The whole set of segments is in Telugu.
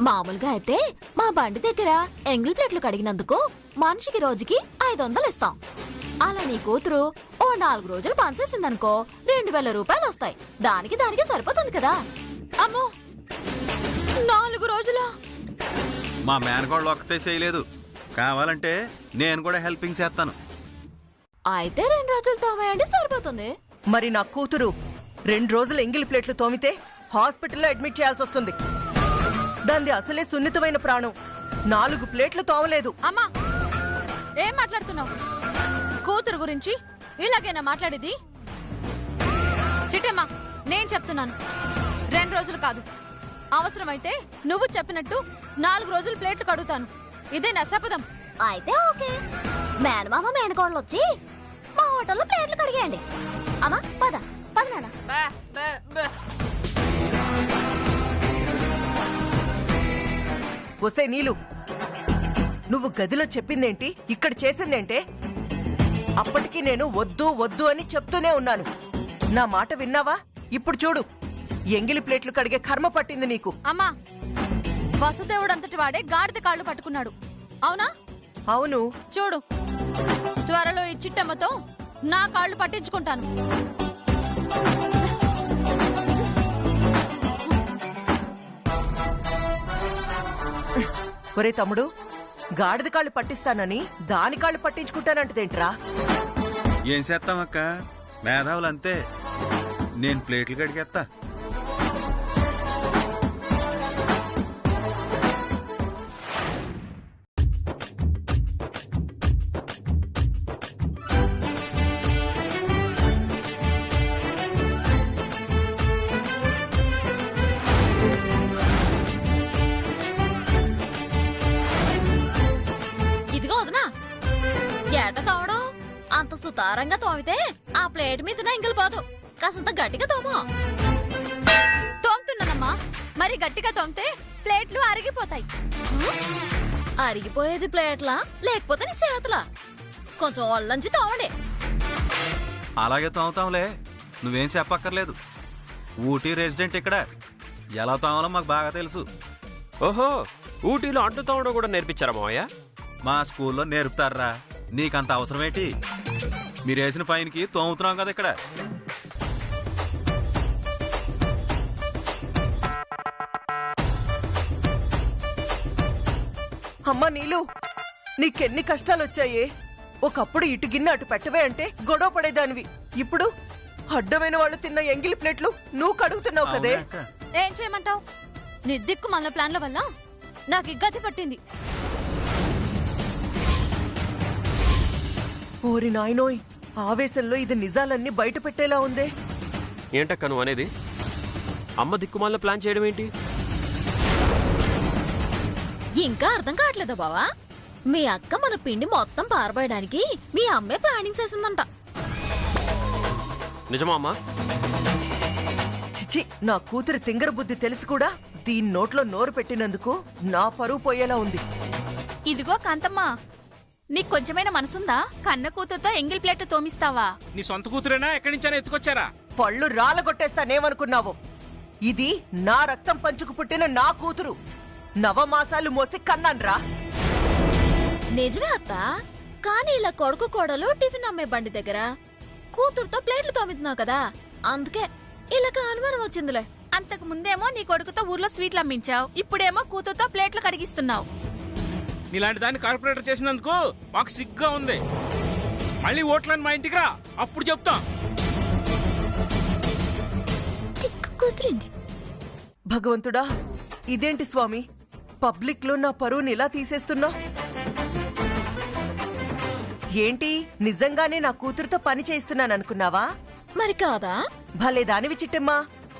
మామూలుగా అయితే మా బండి దగ్గర ఎంగిల్ ప్లేట్లు కడిగినందుకు మనిషికి రోజుకి 500 ఇస్తాం. అలా నీ కూతురు ఓ 4 రోజులు పనిచేసిందనుకో 2000 రూపాయలు వస్తాయి. దానికి సరిపోతుంది కదా. అమ్మో 4 రోజులా? మా మేనకోళ్ళు ఒక్కతే చేయలేదు, కావాలంటే నేను కూడా హెల్పింగ్ చేస్తాను. అయితే 2 రోజులు తోమేయండి, సరిపోతుంది. మరి నా కూతురు 2 రోజులు ఎంగిలి ప్లేట్లు తోమితే హాస్పిటల్లో అడ్మిట్ చేయాల్సి వస్తుంది. దాంది అసలే సున్నితమైన ప్రాణం. 4 ప్లేట్లు తోమలేదు. అమ్మా ఏం మాట్లాడుతున్నావు? కూతురు గురించి ఇలాగైనా మాట్లాడేది? చిట్టమ్మా నేను చెప్తున్నాను, 2 రోజులు కాదు, అవసరమైతే నువ్వు చెప్పినట్టు 4 రోజులు ప్లేట్లు కడుగుతాను. ఇదే నా శపథం. అయితే ఓకే, మేనమామ మేనకోళ్ళు వచ్చి మా హోటల్లో ప్లేట్లు కడిగేయండి. అమ్మా పద పద నాన్న. ఒసే నీలు, నువ్వు గదిలో చెప్పిందేంటి, ఇక్కడ చేసిందేంటే? అప్పటికి నేను వద్దు వద్దు అని చెప్తూనే ఉన్నాను. నా మాట విన్నావా? ఇప్పుడు చూడు, ఎంగిలి ప్లేట్లు కడిగే కర్మ పట్టింది నీకు. అమ్మా వసుదేవుడంతటి వాడే గాడిద కాళ్ళు పట్టుకున్నాడు, అవునా? అవును. చూడు, త్వరలో ఈ చిట్టమ్మతో నా కాళ్ళు పట్టించుకుంటాను. ఒరే తమ్ముడు, గాడిద కాళ్ళు పట్టిస్తానని దాని కాళ్ళు పట్టించుకుంటానంటదేంట్రా? ఏం చేస్తామక్క, మేధావులంతే. నేను ప్లేట్లు కడిగేస్తా. ఇదిగో వదనా, ఏట తోవడం అంత సుతారంగా తోమితే ఆ ప్లేట్ మీద ఎంగిల్ పోదు. కాసంత గట్టిగా తోమో. తోముతున్నానమ్మా, మరి గట్టిగా తోమితే ప్లేట్లు అరిగిపోతాయి. అరిగిపోయేది ప్లేట్లా లేకపోతే నీ చేతులా? కొంచెం ఒళ్ళంచి తోమండి. అలాగే తోముతాంలే, నువ్వేం చెప్పక్కర్లేదు. ఊటీ రెసిడెంట్ ఇక్కడ, ఎలా తోమాలో మాకు బాగా తెలుసు. ఓహో, ఊటీలో అంటు తోమడం కూడా నేర్పించారా మావయ్య? మా స్కూల్లో నేర్పుతారా, నీకంత అవసరమేటి? మీరేసిన ఫైన్కి తోముతున్నాం కదా ఇక్కడ. అమ్మా నీలు, నీకెన్ని కష్టాలొచ్చాయే. ఒకప్పుడు ఇటు గిన్నె అటు పెట్టవే అంటే గొడవ పడేదానివి. ఇప్పుడు అడ్డమైన వాళ్ళు తిన్న ఎంగిలి ప్లేట్లు నువ్వు కడుగుతున్నావు కదే. అవునా అక్క? ఏం చేయమంటావు? నీ దిక్కు మన ప్లాన్ల వల్ల నాకు ఈ గతి పట్టింది. ఓరి నాయనోయ్, ఆవేశంలో ఇది నిజాలన్నీ బయట పెట్టేలా ఉందే. ఏంటక్క నువ్వు అనేది? అమ్మ దిక్కుమాల ప్లాన్ చేయడం ఏంటి? ఇంకా అర్థం కావట్లేదా బావా? మీ అక్క మన పిండి మొత్తం పారబోయడానికి మీ అమ్మే ప్లానింగ్ చేసిందంట. నిజమా అమ్మా? చిచి, నా కూతురి తింగర బుద్ధి తెలిసి కూడా దీని నోట్లో నోరు పెట్టినందుకు నా పరువు పోయేలా ఉంది. ఇదిగో కాంతమ్మా, నీకు కొంచెమైనా మనసుందా? కన్న కూతురుతో ఎంగిల్ ప్లేట్ తోమిస్తావా? నీ సొంత కూతురేనా? ఎక్కడి నుంచైనా ఎత్తుకొచ్చారా? పళ్ళు రాలగొట్టేస్తానేమనుకున్నావు? ఇది నా రక్తం పంచుకు పుట్టిన నా కూతురు. నవమాసాలు మోసి కన్నాన్రా. నిజమే అత్త, కానీ ఇలా కొడుకు కోడలు టిఫిన్ అమ్మే బండి దగ్గర కూతురుతో ప్లేట్లు తోమితున్నావు కదా, అందుకే ఇలా అనుమానం వచ్చిందిలే. అంతకు ముందేమో నీ కొడుకుతో ఊర్లో స్వీట్లు అమ్మించావు, ఇప్పుడేమో కూతురుతో ప్లేట్లు కడిగిస్తున్నావు. నీలాంటి దాన్ని కార్పొరేటర్ చేసినందుకు మాకు సిగ్గుగా ఉంది. మళ్ళీ ఓట్లని మా ఇంటికి రా, అప్పుడు చెప్తాం. భగవంతుడా, ఇదేంటి స్వామి, పబ్లిక్ లో నా పరువుని ఇలా తీసేస్తున్నా? ఏంటి, నిజంగానే నా కూతురుతో పని చేయిస్తున్నాననుకున్నావా? మరి కాదా? భలే దానివి చిట్టమ్మా,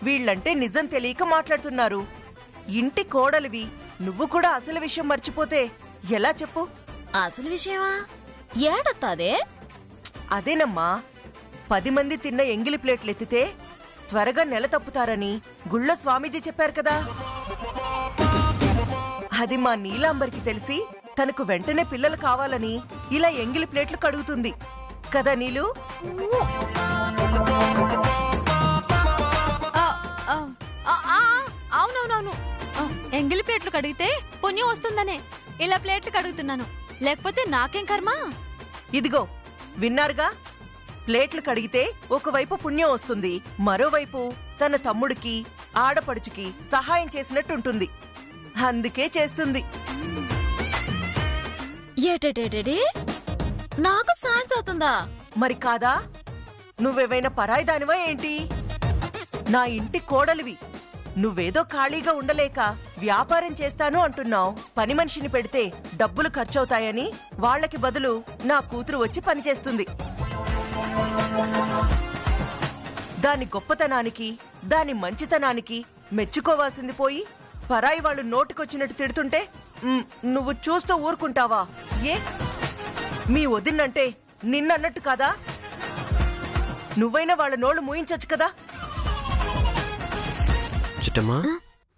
వీళ్ళంటే నిజం తెలియక మాట్లాడుతున్నారు. ఇంటి కోడలివి, నువ్వు కూడా అసలు విషయం మర్చిపోతే ఎలా చెప్పు? అసలు విషయమా ఏడత్తాదే? అదేనమ్మా, 10 మంది తిన్న ఎంగిలి ప్లేట్లు ఎత్తితే త్వరగా నెల తప్పుతారని గుళ్ళో స్వామీజీ చెప్పారు కదా. అది మా నీలాంబరికి తెలిసి తనకు వెంటనే పిల్లలు కావాలని ఇలా ఎంగిలి ప్లేట్లు కడుగుతుంది కదా నీలు? అవునవునవును. ఎంగిలి ప్లేట్లు కడిగితే పుణ్యం వస్తుందనే ఇలా ప్లేట్లు కడుగుతున్నాను. లేకపోతే నాకేం కర్మ? ఇదిగో విన్నారుగా, ప్లేట్లు కడిగితే ఒకవైపు పుణ్యం వస్తుంది, మరోవైపు తన తమ్ముడికి ఆడపడుచుకి సహాయం చేసినట్టుంటుంది. అందుకే చేస్తుంది. ఏటేటేటేటి నాకు సైన్స్ అవుతుందా? మరి కాదా? నువ్వేవైనా పరాయిదానివా ఏంటి? నా ఇంటి కోడలివి. నువ్వేదో ఖాళీగా ఉండలేక వ్యాపారం చేస్తాను అంటున్నావు. పని మనిషిని పెడితే డబ్బులు ఖర్చవుతాయని వాళ్ళకి బదులు నా కూతురు వచ్చి పనిచేస్తుంది. దాని గొప్పతనానికి, దాని మంచితనానికి మెచ్చుకోవాల్సింది పోయి పరాయి వాళ్ళు నోటికొచ్చినట్టు తిడుతుంటే నువ్వు చూస్తూ ఊరుకుంటావా? ఏ మీ వదిన్నంటే నిన్నన్నట్టు కాదా? నువ్వైనా వాళ్ళ నోళ్ళు మూయించొచ్చు కదా. చిట్టమ్మా,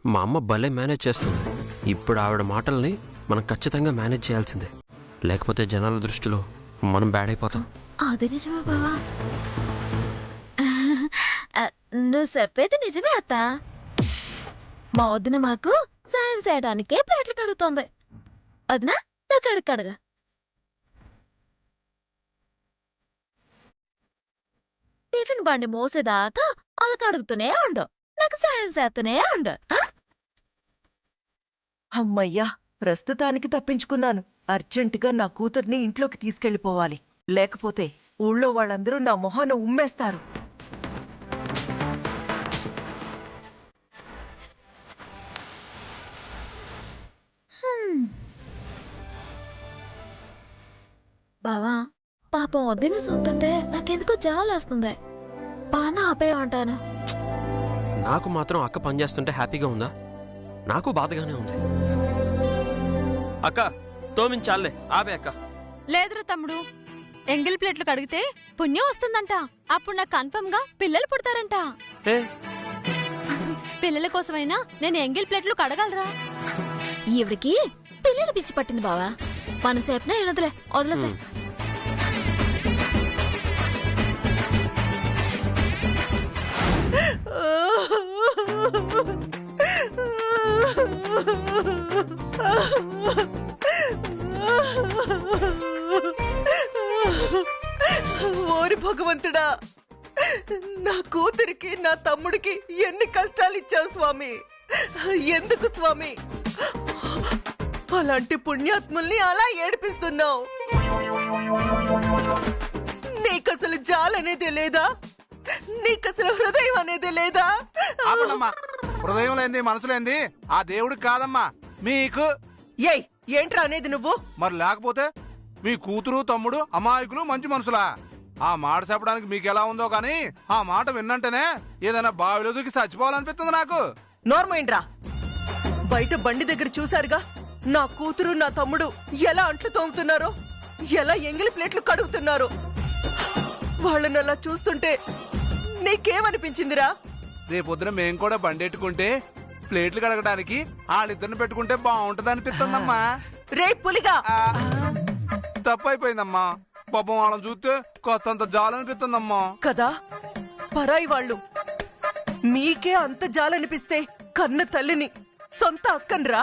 మా అమ్మ భలే మేనేజ్ చేస్తుంది. ఇప్పుడు ఆవిడ మాటల్ని మనం ఖచ్చితంగా మేనేజ్ చేయాల్సిందే, లేకపోతే జనాల దృష్టిలో మనం బ్యాడ్ అయిపోతాం. అది నిజమే బావా. నువ్వు చెప్పేది నిజమే అత్త. మా వదిన మాకు సాయం చేయడానికే ప్లేట్లు కడుగుతోంది. వదినా నువ్వు కడుగా. టిఫిన్ బండి మోసేదాకా అలా కడుగుతూనే ఉండు, నాకు సాయం చేస్తూనే ఉండు. అమ్మయ్యా, ప్రస్తుతానికి తప్పించుకున్నాను. అర్జెంటుగా నా కూతుర్ని ఇంట్లోకి తీసుకెళ్లిపోవాలి, లేకపోతే ఊళ్ళో వాళ్ళందరూ నా మొహాన ఉమ్మేస్తారు. బావా, పాపం వదిన చూస్తుంటే నాకెందుకో జాలేస్తుంది. బాగా ఆపేయమంటాను. నాకు మాత్రం అక్క పనిచేస్తుంటే హ్యాపీగా ఉందా? నాకు బాధగానే ఉంది. అక్క తోమించాలే, ఆవే అక్క. లేదురా తమ్ముడు, ఎంగిలి ప్లేట్లు కడిగితే పుణ్యం వస్తుందంట. అప్పుడు నాకు కన్ఫర్మ్ గా పిల్లలు పుడతారంట. ఏ పిల్లల కోసమైనా నేను ఎంగిలి ప్లేట్లు కడగలరా? ఈవిడికి పిల్లలు పిచ్చి పట్టింది బావా. మన సేపునే ఏనదులే, వదిలేసే. ఓరి భగవంతుడా, నా కూతురికి నా తమ్ముడికి ఎన్ని కష్టాలు ఇచ్చావు స్వామి. ఎందుకు స్వామి అలాంటి పుణ్యాత్ముల్ని అలా ఏడిపిస్తున్నావు? నీకసలు జాలనేదే లేదా? నీకసలు హృదయం అనేదే లేదా? ఆపడమ్మా, హృదయం లేంది మనసు లేంది ఆ దేవుడికి కాదమ్మా, మీకు. ఏయ్, ఏంట్రా అనేది నువ్వు? మరి లేకపోతే మీ కూతురు తమ్ముడు అమాయకులు మంచి మనుషులా? ఆ మాట చెప్పడానికి మీకెలా ఉందో గాని ఆ మాట విన్నంటేనే ఏదైనా బావిలో దూకి చచ్చిపోవాలనిపిస్తుంది నాకు. నోర్మైండ్రా, బయట బండి దగ్గర చూశారుగా నా కూతురు నా తమ్ముడు ఎలా అంట్లు తోముతున్నారో, ఎలా ఎంగిలి ప్లేట్లు కడుగుతున్నారో. వాళ్ళని అలా చూస్తుంటే నీకేమనిపించిందిరా? రేపొద్దున మేం కూడా బండెట్టుకుంటే ప్లేట్లు కడగడానికి వాళ్ళిద్దరిని పెట్టుకుంటే బాగుంటది అనిపిస్తుందమ్మా. రే పులిగా, తప్పైపోయిందమ్మా. పాపం వాళ్ళని చూస్తే కాస్తంత జాలనిపిస్తుందమ్మా. కదా, పరాయి వాళ్ళు. మీకే అంత జాలనిపిస్తే కన్న తల్లిని, సొంత అక్కన్రా.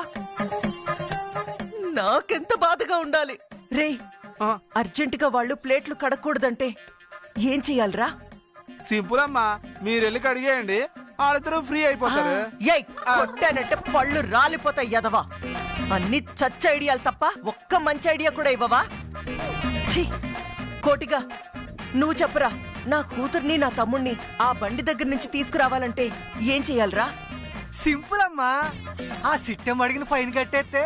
నాకెంత బాధగా ఉండాలి. రే, అర్జెంటుగా వాళ్ళు ప్లేట్లు కడగకూడదంటే ఏం చెయ్యాలరా? సింపుల్ అమ్మా, మీరెళ్ళి కడిగేయండి, వాళ్ళిద్దరూ ఫ్రీ అయిపోతారు. ఏయ్, కొట్టానంటే పళ్ళు రాలిపోతాయి యదవా. అన్ని చచ్చ ఐడియాలు తప్ప ఒక్క మంచి ఐడియా కూడా ఇవ్వవా? ఛీ, కోటిగా నువ్వు చెప్పరా, నా కూతుర్ని నా తమ్ముణ్ణి ఆ బండి దగ్గర నుంచి తీసుకురావాలంటే ఏం చెయ్యాలరా? సింపుల్ అమ్మా, ఆ సిట్టం అడిగిన ఫైన్ కట్టేస్తే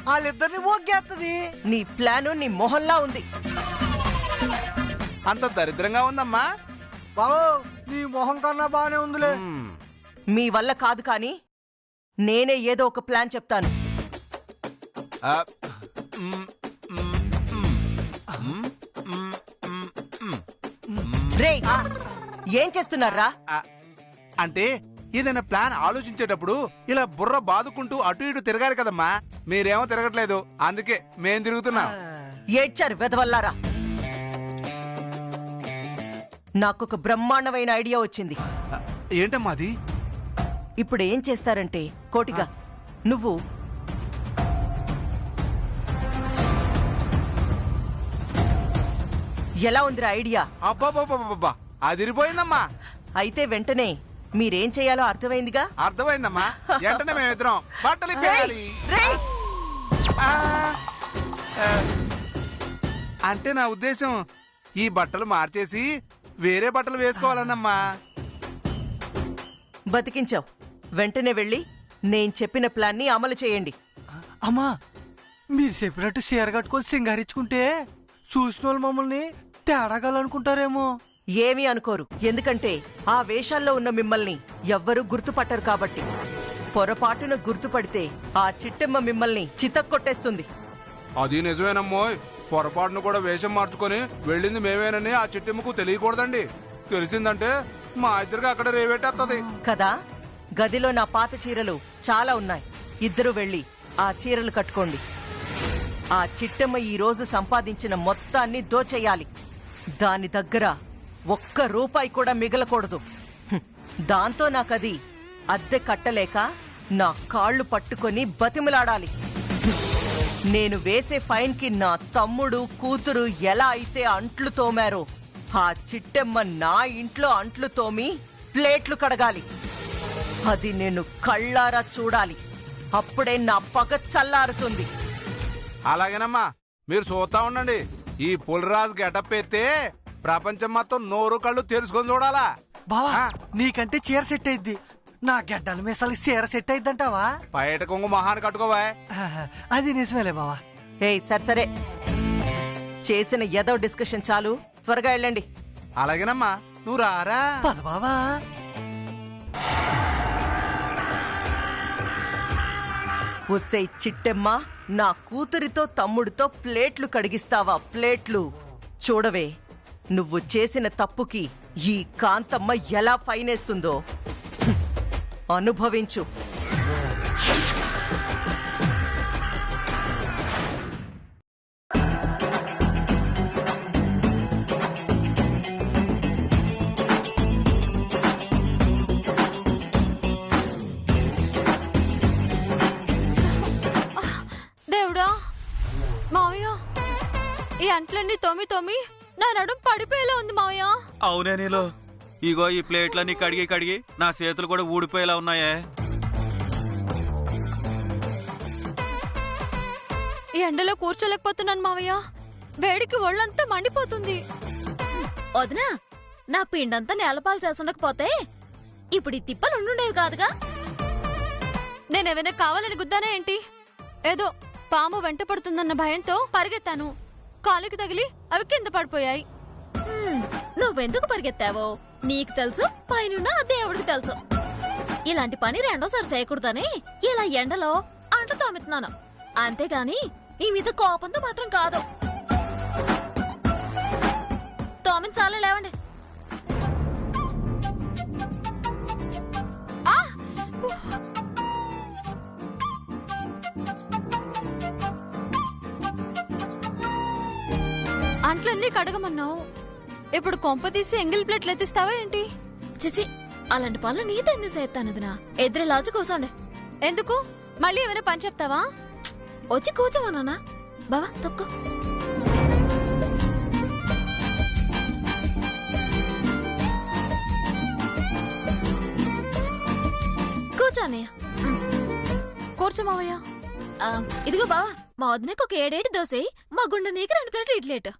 వాళ్ళిద్దరిని ఓకేస్తుంది. నీ ప్లాను నీ మొహంలా ఉంది. అంత దరిద్రంగా ఉందమ్మా. బావో, నీ మొహం కన్నా బానే ఉందిలే. మీ వల్ల కాదు కానీ నేనే ఏదో ఒక ప్లాన్ చెప్తాను. రే, ఏం చేస్తున్నారా? అంటే ఏదైనా ప్లాన్ ఆలోచించేటప్పుడు ఇలా బుర్ర బాదుకుంటూ అటు ఇటు తిరగాలి కదమ్మా. మీరేమో తిరగట్లేదు, అందుకే మేం తిరుగుతున్నాం. ఏడ్చారు వెదవల్లారా. నాకొక బ్రహ్మాండమైన ఐడియా వచ్చింది. ఏంటమ్మా అది? ఇప్పుడు ఏం చేస్తారంటే కోటిగా, నువ్వు ఎలా ఉందిరా ఐడియా? అబ్బాబ్బాబ్బా అదిరిపోయిందమ్మా. అయితే వెంటనే మీరేం చేయాలో అర్థమైందిగా? అర్థమైందమ్మా. వెంటనే మేమిద్దరం బట్టలు ఇప్పేయాలి. రేయ్! ఆ, ఆ, అంటే నా ఉద్దేశం ఈ బట్టలు మార్చేసి వేరే బట్టలు వేసుకోవాలన్నమ్మా. బతికించావు. వెంటనే వెళ్ళి నేను చెప్పిన ప్లాన్ని అమలు చేయండి. అమ్మా మీరు చెప్పినట్టు చీర కట్టుకొని సింగారించుకుంటే చూసిన వాళ్ళు మమ్మల్ని తేడాగాలనుకుంటారేమో. ఏమీ అనుకోరు, ఎందుకంటే ఆ వేషాల్లో ఉన్న మిమ్మల్ని ఎవ్వరూ గుర్తుపట్టరు కాబట్టి. పొరపాటున గుర్తుపడితే ఆ చిట్టెమ్మ మిమ్మల్ని చితక్కొట్టేస్తుంది. అది నిజమేనమ్మోయ్. పొరపాటును కూడా వేషం మార్చుకొని వెళ్ళింది మేమేనని ఆ చిట్టెమ్మకు తెలియకూడదండి. తెలిసిందంటే మా ఇద్దరికి అక్కడ రేవేటేస్తుంది కదా. గదిలో నా పాత చీరలు చాలా ఉన్నాయి. ఇద్దరు వెళ్ళి ఆ చీరలు కట్టుకోండి. ఆ చిట్టెమ్మ ఈ రోజు సంపాదించిన మొత్తాన్ని దోచెయ్యాలి. దాని దగ్గర ఒక్క రూపాయి కూడా మిగలకూడదు. దాంతో నాకది అద్దె కట్టలేక నా కాళ్ళు పట్టుకొని బతిమలాడాలి. నేను వేసే ఫైన్ కి నా తమ్ముడు కూతురు ఎలా అయితే అంట్లు తోమారో ఆ చిట్టెమ్మ నా ఇంట్లో అంట్లు తోమి ప్లేట్లు కడగాలి. అది నేను కళ్ళారా చూడాలి. అప్పుడే నా పగ చల్లారుతుంది. అలాగేనమ్మా, మీరు చూస్తా ఉండండి. ఈ పులిరాజు గెటప్ ఎత్తే ప్రపంచం మొత్తం నోరు కళ్ళు తెరుచుకొని చూడాలా. బావా ఆ. నీకంటే చీర సెట్ అయింది, నా గడ్డల మీసాలకి చీర సెట్ అయిద్దంటావా? బయట కొంగు మహాన్ని కట్టుకోవా. అది నిజమేలే బావా. ఏయ్ సరే చేసిన ఏదో డిస్కషన్ చాలు, త్వరగా వెళ్ళండి. అలాగేనమ్మా, నువ్వు రారా. పద బావా. ఉస్సై చిట్టెమ్మ, నా కూతురితో తమ్ముడితో ప్లేట్లు కడిగిస్తావా? ప్లేట్లు చూడవే, నువ్వు చేసిన తప్పుకి ఈ కాంతమ్మ ఎలా ఫైనేస్తుందో అనుభవించు. దేవుడా, మావయ్య, ఈ అంట్లన్నీ తోమి నా నడుం పడిపోయేలా ఉంది మావయ్య. అవునే నీలో. ఇగో ఈ ప్లేట్లన్నీ కడిగి నా చేతులు కూడా ఊడిపోయేలా ఉన్నాయే. ఈ ఎండలో కూర్చోలేకపోతున్నాను మావయ్య. వేడికి ఒళ్ళంతా మండిపోతుంది. వదినా, నా పిండంతా నేలపాలు చేస్తుండకపోతే ఇప్పుడు ఈ తిప్పలు ఉండుండేవి కాదుగా. నేనేమైనా కావాలని గుద్దానా ఏంటి? ఏదో పాము వెంట పడుతుందన్న భయంతో పరిగెత్తాను. కాలికి తగిలి అవి కింద పడిపోయాయి. నువ్వెందుకు పరిగెత్తావో నీకు తెలుసు, పైనున్న ఆ దేవుడికి తెలుసు. ఇలాంటి పని రెండోసారి చేయకూడదని ఇలా ఎండలో అంట్లు తోమెత్తున్నాను. అంతేగాని నీ మీద కోపంతో మాత్రం కాదు. తోమిన చాలా లేవండి. అంట్లన్నీ కడగమన్నావు, ఇప్పుడు కొంప తీసి ఎంగిల్ ప్లేట్లు ఎత్తిస్తావా ఏంటి? చిచి, అలాంటి పనులు నీతో ఎందుకు చేస్తానదినా? ఎదురు లాచి కూర్చోండి. ఎందుకు? మళ్ళీ ఏమైనా పని చెప్తావా? వచ్చి కూర్చోమన్నా. బావా తప్పుకో. కూర్చోనే. కూర్చో మావయ్య. ఇదిగో బావా, మా వదినకు ఒక 7 దోశ, మా గుండె నీకు 2 ప్లేట్లు ఇడ్లీట్.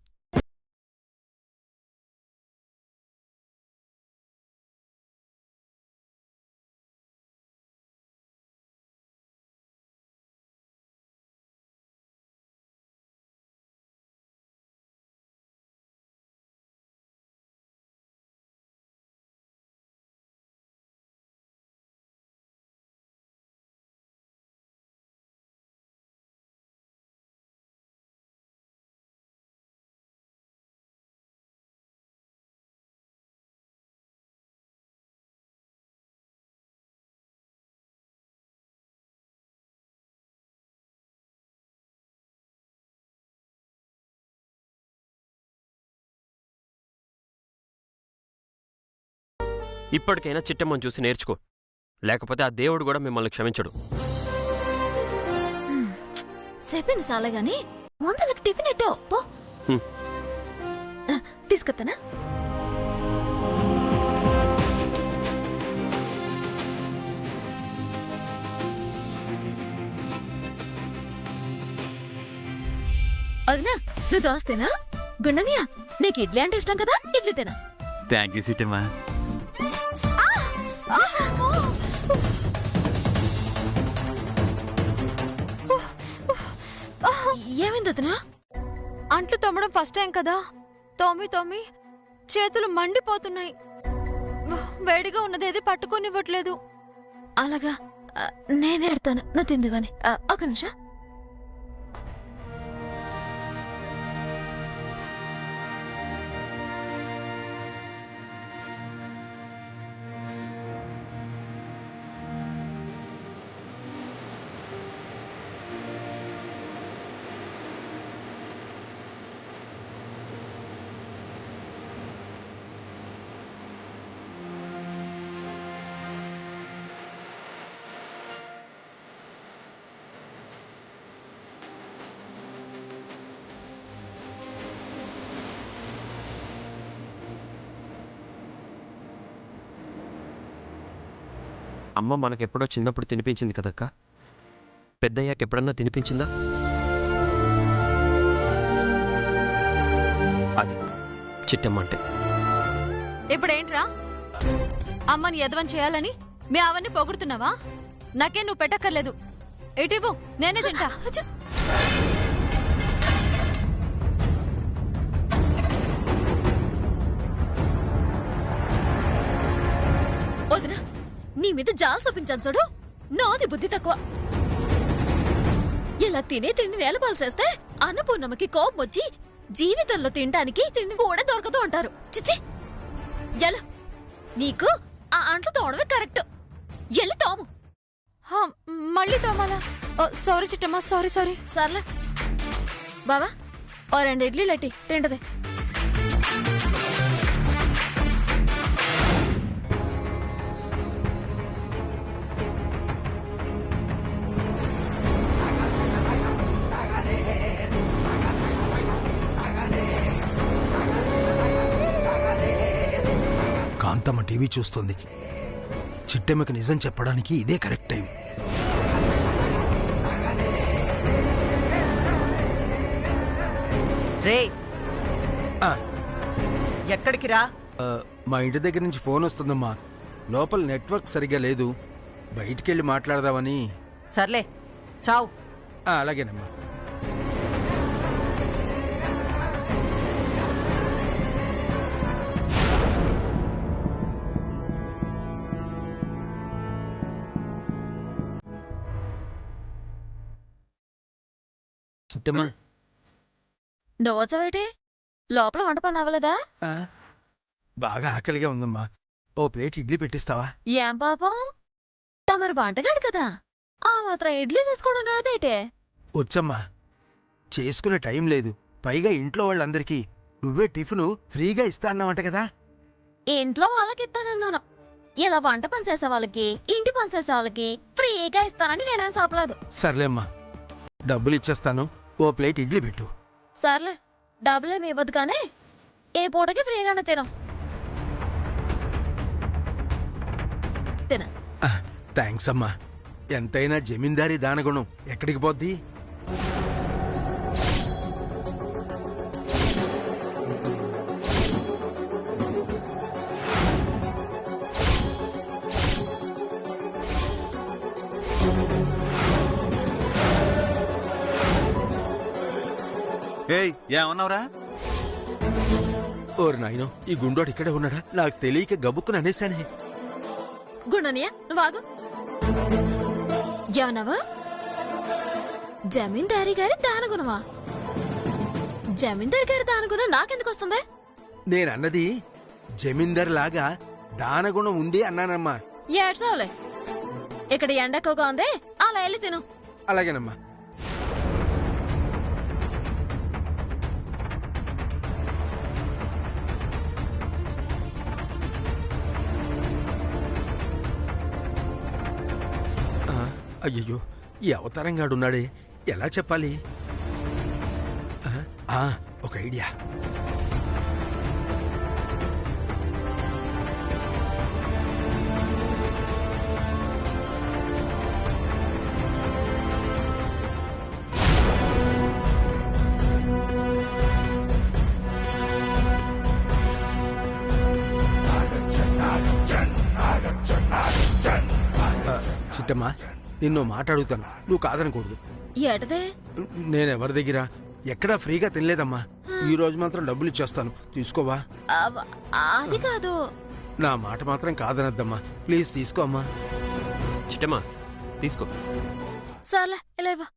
ఇప్పటికైనా చిట్టమ్మని చూసి నేర్చుకో, లేకపోతే ఆ దేవుడు కూడా మిమ్మల్ని క్షమించడు. చెప్పింది సాలే గాని ముందలకు టిఫిన్ ఎట్టో పో. హ్మ్. తీసుకొస్తానా? వదినా, నువ్వు దోస్తేనా? గుండనియా, నీకు ఇడ్లీ అంటే ఇష్టం కదా, ఇడ్లీ తినా. థ్యాంక్ యూ సిట్టమ్మా. ఏమైంది వదినా? అంట్లు తోమడం ఫస్ట్ టైం కదా, తోమి చేతులు మండిపోతున్నాయి. వేడిగా ఉన్నదేది పట్టుకొనివ్వట్లేదు. అలాగా, నేనే ఎడతాను, నువ్వు తిందు గాని. ఒక నిమిషం. అమ్మ మనకెప్పుడో చిన్నప్పుడు తినిపించింది కదక్క, పెద్దయ్యాక ఎప్పుడన్నా తినిపించిందా? అది చిట్టమ్మ అంటే. ఇప్పుడేంట్రా, అమ్మని ఎదవని చేయాలని మీ అవన్నీ పొగుడుతున్నావా? నాకే నువ్వు పెట్టక్కర్లేదు. ఇటివ్వు, నేనే తింటా. వదినా, నీ మీద జాలు చూపించాను చూడు, నాది బుద్ధి తక్కువ. ఇలా తినే తిండి నేలపాలు చేస్తే అన్నపూర్ణమ్మకి కోపం వచ్చి జీవితంలో తినడానికి తిండి కూడా దొరకదు అంటారు. చిచ్చి, ఎలా నీకు ఆ అంట్లు తోడమే కరెక్ట్. ఎల్లి తోము. మళ్ళీ తోమాలా? Sorry చిట్టమ్మా, sorry. సర్లే బావా, ఓ 2 ఇడ్లీలు ఎట్టి తింటది. కాంతమ్మ టీవీ చూస్తుంది. చిట్టమ్మకి నిజం చెప్పడానికి ఇదే కరెక్ట్ టైం. రే, ఎక్కడికి రా? మా ఇంటి దగ్గర నుంచి ఫోన్ వస్తుందమ్మా. లోపల నెట్వర్క్ సరిగ్గా లేదు, బయటికెళ్ళి మాట్లాడదామని. సర్లే, చావు. అలాగేనమ్మా. చిట్టమ్మ, దోచవేటి లోపల వంట పని అవ్వలేదా? బాగా ఆకలిగా ఉందమ్మా, ఓ ప్లేట్ ఇడ్లీ పెట్టిస్తావా? ఏం పాపం, తమరు వంటగాడు కదా, ఆ మాత్రం ఇడ్లీ చేసుకోవడం రాదేటే? వచ్చమ్మా, చేసుకునే టైం లేదు. పైగా ఇంట్లో వాళ్ళందరికీ నువ్వే టిఫిన్ ఫ్రీగా ఇస్తా అన్నావంట కదా. ఇంట్లో వాళ్ళకి ఇస్తానన్నాను, ఇలా వంట పని చేసే వాళ్ళకి, ఇంటి పని చేసే వాళ్ళకి ఫ్రీగా ఇస్తానని నేనేం చెప్పలేదు. సర్లేమ్మా, డబ్బులు ఇచ్చేస్తాను, ఓ ప్లేట్ ఇడ్లీ పెట్టు. సర్లే, డబ్బులేమి ఇవ్వదు కానీ ఏ పూటకి ఫ్రీగానే తిన. థ్యాంక్స్ అమ్మా. ఎంతైనా జమీందారీ దానగుణం ఎక్కడికి పోద్ది? ఏయ్, ఏమన్నావురా? ఓరు నాయనో, ఈ గుండోడు ఇక్కడే ఉన్నాడా? నాకు తెలియక గబుక్కుని అనేశానే. గుణనియా, నువ్వాగు. ఏమన్నావా? జమీందారీ గారి దానగుణమా? జమీందారు గారి దానగుణం నాకెందుకు వస్తుంది? నేనన్నది జమీందార్ లాగా దానగుణం ఉంది అన్నానమ్మా. ఏడ్సావులే, ఇక్కడ ఎండ ఎక్కువగా ఉంది, అలా వెళ్ళి తిను. అలాగేనమ్మా. అయ్యయ్యో, ఈ అవతారంగాడున్నాడే, ఎలా చెప్పాలి? ఒక ఐడియా. చిట్టమ్మా, నిన్ను మాట అడుగుతాను, నువ్వు కాదనకూడదు. ఏటదే? నేనెవరి దగ్గర ఎక్కడా ఫ్రీగా తినలేదమ్మా. ఈ రోజు మాత్రం డబ్బులు ఇచ్చేస్తాను, తీసుకోవా? అది కాదు. నా మాట మాత్రం కాదనద్దమ్మా, ప్లీజ్ తీసుకో అమ్మా. చిట్టమ్మా తీసుకో. సర్లే ఇలా ఇవ్వు.